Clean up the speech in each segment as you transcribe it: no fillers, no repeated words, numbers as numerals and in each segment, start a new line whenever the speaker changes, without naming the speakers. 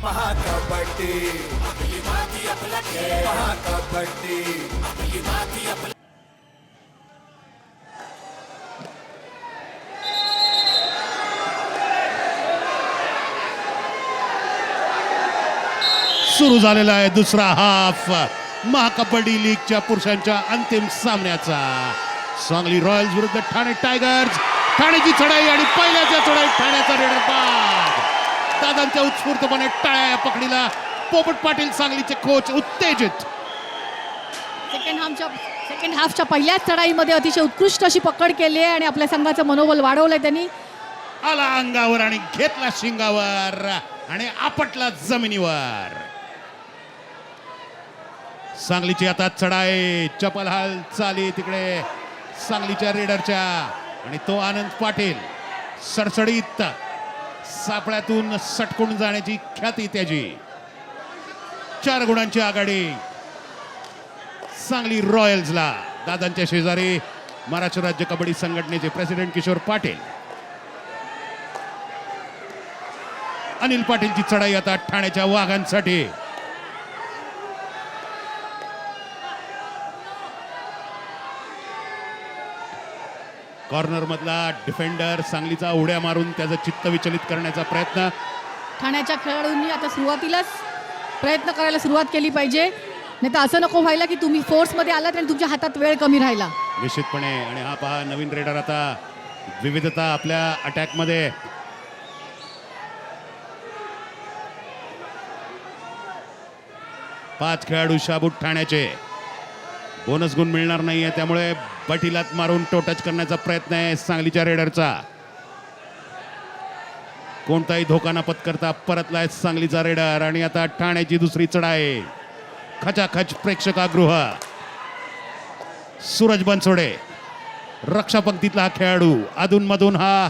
महाकबड्डी आपली माती आपला खेळ महाकबड्डी आपली माती आपला
सुरू झालेला आहे दुसरा हाफ महाकबड्डी लीगच्या पुरुषांच्या अंतिम सामन्याचा. सांगली रॉयल्स विरुद्ध ठाणे टायगर्स. ठाण्याची चढाई आणि पहिल्याच्या चढाईत ठाण्याचा रेडर बाद. दादांच्या उत्स्फूर्तपणे टाळ्या या पकडीला. पोपट पाटील सांगलीचे कोच उत्तेजित.
सेकंड हाफच्या पहिल्याच चढाईमध्ये अतिशय उत्कृष्ट अशी पकड केली आहे आणि आपल्या संघाचं मनोबल वाढवलंय त्यांनी.
आला अंगावर आणि घेतला शिंगावर आणि आपटला जमिनीवर. सांगलीची आता चढाई. चपल हाल चाली तिकडे सांगलीच्या रेडरच्या आणि तो आनंद पाटील सडसडीत सापळ्यातून सटकून जाण्याची ख्याती त्याची. 4 गुणांची आघाडी सांगली रॉयल्सला. दादांच्या शेजारी महाराष्ट्र राज्य कबड्डी संघटनेचे प्रेसिडेंट किशोर पाटील. अनिल पाटीलची चढाई आता ठाण्याच्या वाघांसाठी. कॉर्नर मधला डिफेंडर सांगलीचा उड्या मारून त्याचं चित्त विचलित करण्याचा प्रयत्न.
ठाण्याच्या खेळाडूंनी आता सुरुवातीलाच प्रयत्न करायला सुरुवात केली पाहिजे, नाही तर असं नको व्हायला की तुम्ही फोर्समध्ये आलात आणि तुमच्या हातात वेळ कमी राहिला.
निश्चितपणे. आणि हा पहा नवीन रेडर आता विविधता आपल्या अटॅक मध्ये. पाच खेळाडू शाबूत ठाण्याचे. बोनस गुण मिळणार नाहीये त्यामुळे बटीलात मारून टोटच करण्याचा प्रयत्न आहे सांगलीच्या रेडरचा. कोणताही धोका न पत्करता परतलाय सांगलीचा रेडर. आणि आता ठाण्याची दुसरी चढाई. खचाखच प्रेक्षकागृह. सूरज बनसोडे रक्षा पंक्तीतला हा खेळाडू. अधूनमधून हा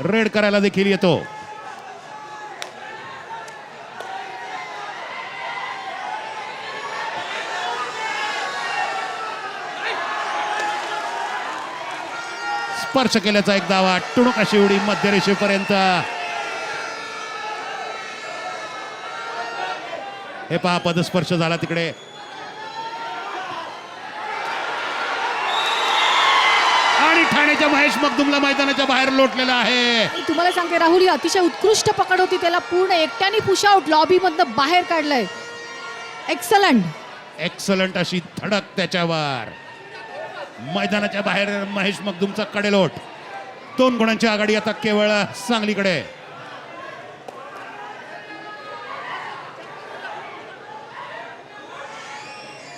रेड करायला देखील येतो. स्पर्श केल्याचा एक दावा. टुणूक अशी उडी मध्यरेषेपर्यंत. हे पहा पदस्पर्श झाला तिकडे. आणि ठाण्याच्या महेश मगदुमला मैदानाच्या बाहेर लोटलेला आहे.
तुम्हाला सांगते राहुल, ही अतिशय उत्कृष्ट पकड होती. त्याला पूर्ण एकट्याने पुश आउट लॉबी मधनं बाहेर काढलंय.
एक्सलंट अशी धडक त्याच्यावर. मैदानाच्या बाहेर महेश मगदुमचा कडेलोट. 2 गुणांची आघाडी आता केवळ सांगलीकडे.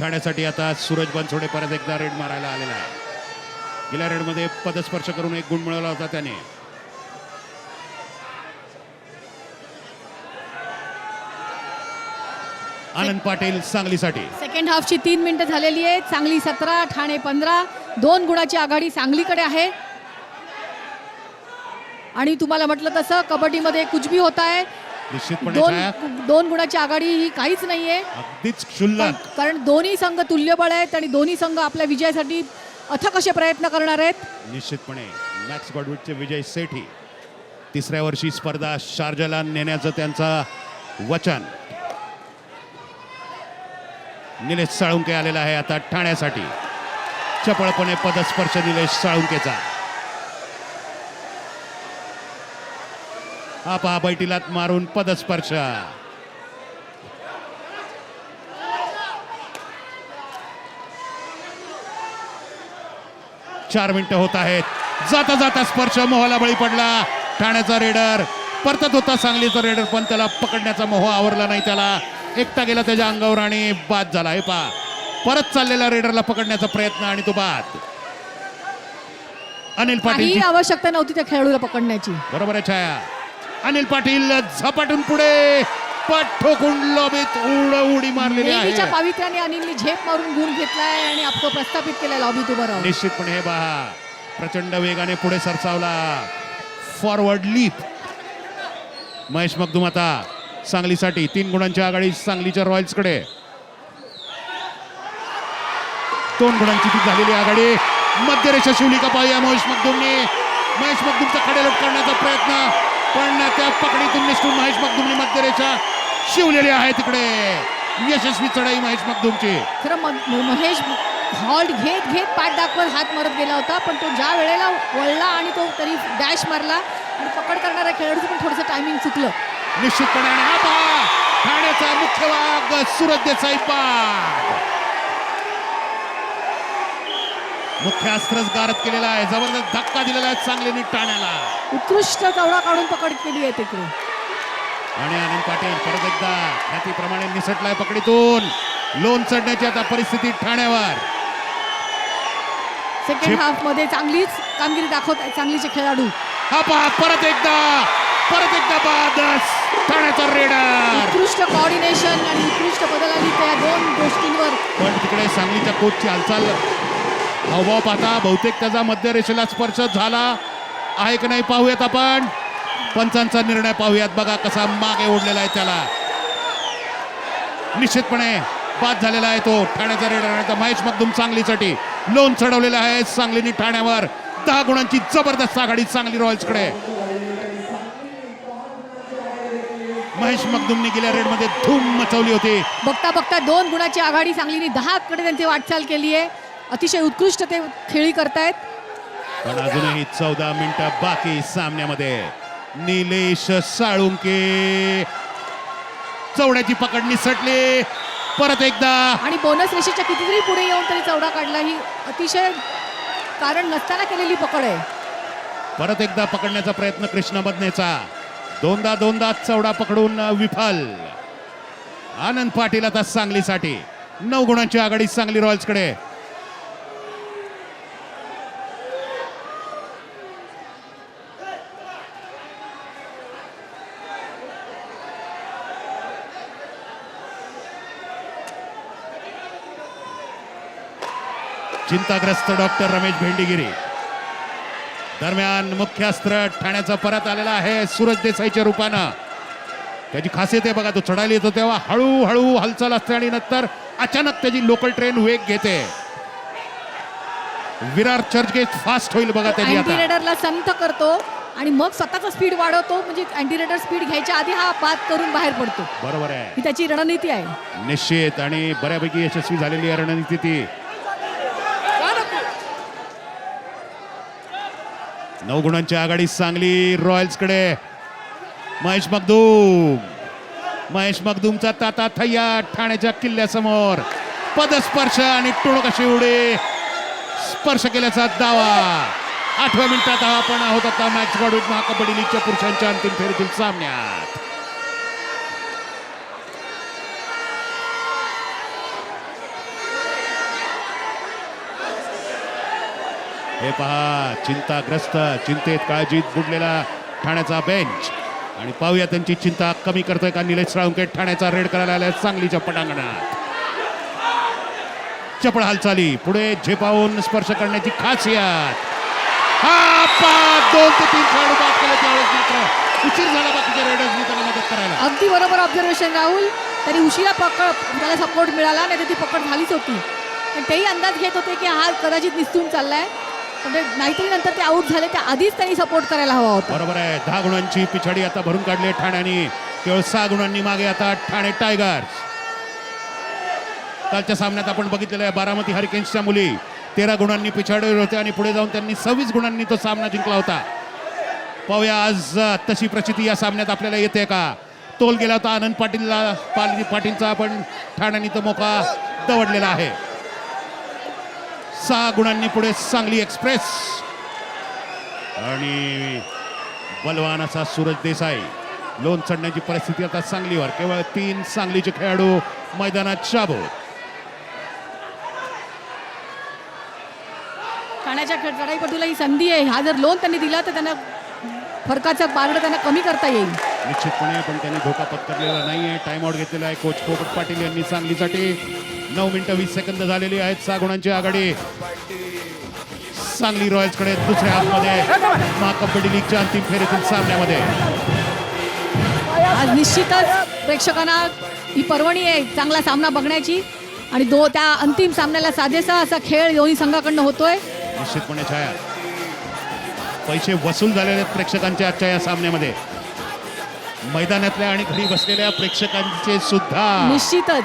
ठाण्यासाठी आता सूरज बनसोडे परत एकदा रेड मारायला आलेला आहे. गेल्या रेडमध्ये पदस्पर्श करून 1 गुण मिळवला होता त्याने. आनंद पाटील सांगलीसाठी.
सेकंड हाफची 3 मिनिटं झालेली आहेत. सांगली 17 ठाणे 15. 2 गुणाची आघाडी सांगलीकडे आहे. आणि तुम्हाला म्हटलं तसं कबड्डीमध्ये कुचबी होत आहे.
निश्चितपणे
2 गुणाची आघाडी ही काहीच नाहीये.
अगदीच क्षुल्लक.
कारण दोन्ही संघ तुल्यबळ आहेत आणि दोन्ही संघ आपल्या विजयासाठी अथक असे प्रयत्न करणार आहेत.
निश्चितपणे मॅक्स गॉडविटचे विजय सेठी 3ऱ्या वर्षी स्पर्धा शारजाला नेण्याचं त्यांचं वचन. निलेश साळुंके आलेला आहे आता ठाण्यासाठी. चपळपणे पदस्पर्श निलेश साळुंकेचा. हा पहा बैठीलात मारून पदस्पर्श. चार मिनिटं होत आहेत. जाता जाता स्पर्श मोहाला बळी पडला. ठाण्याचा रेडर परतत होता सांगलीचा रेडर, पण त्याला पकडण्याचा मोह आवरला नाही. त्याला एकटा गेला त्याच्या अंगावर आणि बाद झाला. हे पहा परत चाललेला रेडरला पकडण्याचा प्रयत्न आणि तो बाद. अनिल पाटील.
आवश्यकता नव्हती त्या खेळाडूला पकडण्याची.
बरोबर आहे छाया. अनिल पाटील झपाटून पुढे पट ठोकून लॉबीत उडी मारलेली आहे.
पावित्र्याने अनिलने झेप मारून गुण घेतलाय आणि आपलं प्रस्थापित केलाय लॉबीत उभं राहून.
निश्चितपणे हे पहा प्रचंड वेगाने पुढे सरसावला. Forward leap. महेश मगदुम आता सांगलीसाठी 3 गुणांची आघाडी सांगलीच्या रॉयल्सकडे. 2 गुणांची ती झालेली आघाडी. मध्यरेषा शिवली का पाहूया महेश मगदुमचा कडेलोट करण्याचा प्रयत्न, पण त्या पकडीतून निसटून महेश मगदुमने शिवलेली आहे तिकडे. यशस्वी चढाई महेश मखदूमची.
खरं महेश हॉल्ट घेत घेत पाठ दाखवत हात मारत गेला होता, पण तो ज्या वेळेला वळला आणि तो तरी डॅश मारला आणि पकड करणाऱ्या खेळाडूचं पण थोडंसं टायमिंग चुकलं
निश्चितपणे. आणि हा पहा ठाण्याचा मुख्य वाघ सूरज देसाई बाद. मुख्य अस्त्रच गारद केलेला आहे. जबरदस्त धक्का दिलेला आहे सांगलीने ठाण्याला.
उत्कृष्ट चवडा काढून पकड केली आहे तिकडे.
आणि आनंद पाटील परत एकदा ख्यातीप्रमाणे निसटलाय पकडीतून. लोन चढण्याची आता परिस्थिती ठाण्यावर.
सेकंड हाफ मध्ये चांगलीच कामगिरी दाखवत आहेत चांगलीचे खेळाडू.
हा पहा परत एकदा बाद. ठाण्याचा रेडर.
उत्कृष्ट कोऑर्डिनेशन आणि उत्कृष्ट बदलांनी त्या दोन गोष्टींवर.
पण तिकडे सांगलीच्या कोचची हालचाल हावभाव पाहता बहुतेक त्याचा मध्य रेषेला स्पर्श झाला आहे की नाही पाहूयात आपण. पंचांचा निर्णय पाहूयात. बघा कसा मागे ओढलेला आहे त्याला. निश्चितपणे बाद झालेला आहे तो ठाण्याचा रेडर. महेश मखदूम सांगलीसाठी लोन चढवलेला आहे सांगलीने ठाण्यावर. 10 गुणांची जबरदस्त आघाडी सांगली रॉयल्सकडे. महेश मखदूमने गेल्या रेडमध्ये धूम मचवली होती.
बघता बघता 2 गुणाची आघाडी सांगलीने 10 कडे त्यांची वाटचाल केली आहे. अतिशय उत्कृष्ट ते खेळी करतायत.
पण अजूनही 14 मिनिटं बाकी सामन्यामध्ये. निलेश साळुंके चवड्याची पकड निसटली परत एकदा.
आणि बोनस रेषेच्या कितीतरी पुढे येऊन तरी चवडा काढला. ही अतिशय कारण नसताना केलेली पकड आहे.
परत एकदा पकडण्याचा प्रयत्न कृष्णा बदनेचा. दोनदा चवडा पकडून विफल. आनंद पाटील आता सांगलीसाठी 9 गुणांची आघाडी सांगली रॉयल्सकडे. चिंताग्रस्त डॉक्टर रमेश भेंडीगिरी. दरम्यान मुख्य अस्त्र ठाण्याचा परत आलेला आहे सूरज देसाईच्या रूपानं. त्याची खासियत आहे बघा, तो चढायला येतो तेव्हा हळूहळू हालचाल असते आणि नंतर अचानक त्याची लोकल ट्रेन वेग घेते. विरार चर्चगेट फास्ट होईल बघा त्याची
अँटी
आता.
रेडरला संथ करतो आणि मग स्वतःचा स्पीड वाढवतो. म्हणजे अँटी रेडर स्पीड घ्यायच्या आधी हा पात करून बाहेर पडतो.
बरोबर आहे.
ही त्याची रणनीती आहे.
निश्चित आणि बऱ्यापैकी यशस्वी झालेली आहे रणनीती ती. 9 गुणांची आघाडी सांगली रॉयल्सकडे. महेश मखदूमचा ताता थैया ठाण्याच्या किल्ल्यासमोर. पदस्पर्श आणि टोळक उडी स्पर्श केल्याचा दावा. 8व्या मिनिटात आपण आहोत आता मॅच गॉड महाकबड्डी लीगच्या पुरुषांच्या अंतिम फेरीतील सामन्यात. हे पहा चिंताग्रस्त, चिंतेत काळजीत बुडलेला ठाण्याचा बेंच. आणि पाहूया त्यांची चिंता कमी करतोय का निलेश साळुंके. ठाण्याचा रेड करायला आलाय सांगलीच्या पटांगणात. चपळ हालचाली पुढे झेपावून स्पर्श करण्याची खासियत. हा 2 ते 3 खेळाडू बाद केले त्यावेळेस मात्र उशीर झाला बाकीच्या रेडर्सनी त्याला मदत करायला.
अगदी बरोबर ऑब्झर्वेशन राहुल. तरी उशिरा पकड त्याला सपोर्ट मिळाला नाही तर ती पकड झालीच होती. पण तेही अंदाज घेत होते की हा कदाचित निसटून चाललाय. म्हणजे नाहीतरी नंतर ते आउट झाले त्या आधीच त्यांनी सपोर्ट करायला हवा होता.
बरोबर आहे. 10 गुणांची पिछाडी आता भरून काढली आहे ठाण्याने. केवळ 6 गुणांनी मागे आता ठाणे टायगर्स. कालच्या सामन्यात आपण बघितलेलं आहे बारामती हरिकेन्सच्या मुली 13 गुणांनी पिछाडीवर होते आणि पुढे जाऊन त्यांनी 26 गुणांनी तो सामना जिंकला होता. पाहूया आज तशी प्रचिती या सामन्यात आपल्याला येते का. तोल गेला होता आनंद पाटीलचा पण ठाण्याने तो मोका दवडलेला आहे. 6 गुणांनी पुढे सांगली एक्सप्रेस. आणि बलवान असा सूरज देसाई. लोन चढण्याची परिस्थिती आता सांगलीवर. केवळ 3 सांगलीचे खेळाडू मैदानात शाबूत.
ठाण्याच्या चढाईपटूला ही संधी आहे. हा जर लोन त्यांनी दिला तर त्यांना फरकाचा बारडं त्यांना कमी करता येईल.
निश्चितपणे पण त्यांनी धोका पत्करलेला नाहीये. टाइम आउट घेतलेला आहे कोच पोपट पाटील यांनी सांगलीसाठी. 9 मिनिटं 20 सेकंद झालेली आहेत. 6 गुणांची आघाडी सांगली रॉयल्सकडे. दुसऱ्या हाफमध्ये महाकबड्डी लीगच्या अंतिम फेरीतील सामन्यामध्ये
आज निश्चितच प्रेक्षकांना ही पर्वणी आहे चांगला सामना बघण्याची. आणि त्या अंतिम सामन्याला साजेसा असा खेळ दोन्ही संघाकडनं होतोय.
निश्चितपणे छाया पैसे वसूल झालेले आहेत प्रेक्षकांच्या आजच्या या सामन्यामध्ये. मैदानातल्या आणि घरी बसलेल्या प्रेक्षकांचे सुद्धा.
निश्चितच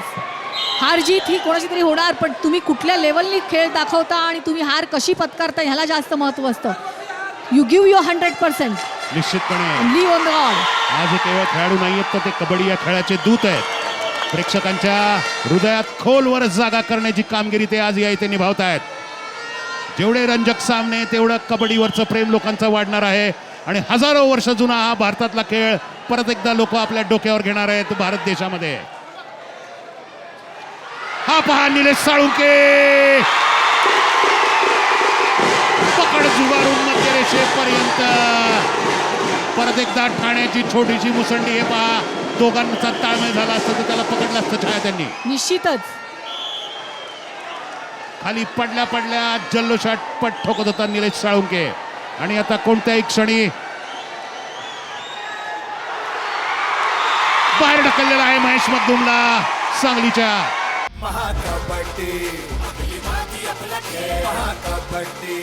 हार जीत ही कोणाची तरी होणार, पण तुम्ही कुठल्या लेवलनी खेळ दाखवता आणि तुम्ही हार कशी पत्कारता ह्याला जास्त महत्व असतं. यू गिव्ह युअर 100%
निश्चितपणे
ओनली ऑन द गॉड.
आज हे केवळ खेळाडू नाहीयेत, तर ते कबड्डी या खेळाचे दूत आहेत. प्रेक्षकांच्या हृदयात खोलवर जागा करण्याची कामगिरी ते आज या इथे निभावत आहेत. जेवढे रंजक सामने तेवढं कबड्डीवरचं प्रेम लोकांचं वाढणार आहे आणि हजारो वर्ष जुना हा भारतातला खेळ परत एकदा लोक आपल्या डोक्यावर घेणार आहेत भारत देशामध्ये. हा पहा निलेश साळुंके पकड जुगारून मध्यरेषेपर्यंत. परत एकदा ठाण्याची छोटीशी मुसंडी. हे पहा दोघांचा ताळमेळ झाला असतं तर त्याला पकडलं असतं छाया त्यांनी.
निश्चितच
खाली पडल्या पडल्या जल्लोषात पट ठोकत होता निलेश साळुंके आणि आता कोणत्याही क्षणी बाहेर ढकललेला आहे महेश मगदुमला सांगलीच्या.
महाकबड्डी आपली माती आपला खेळ महाकबड्डी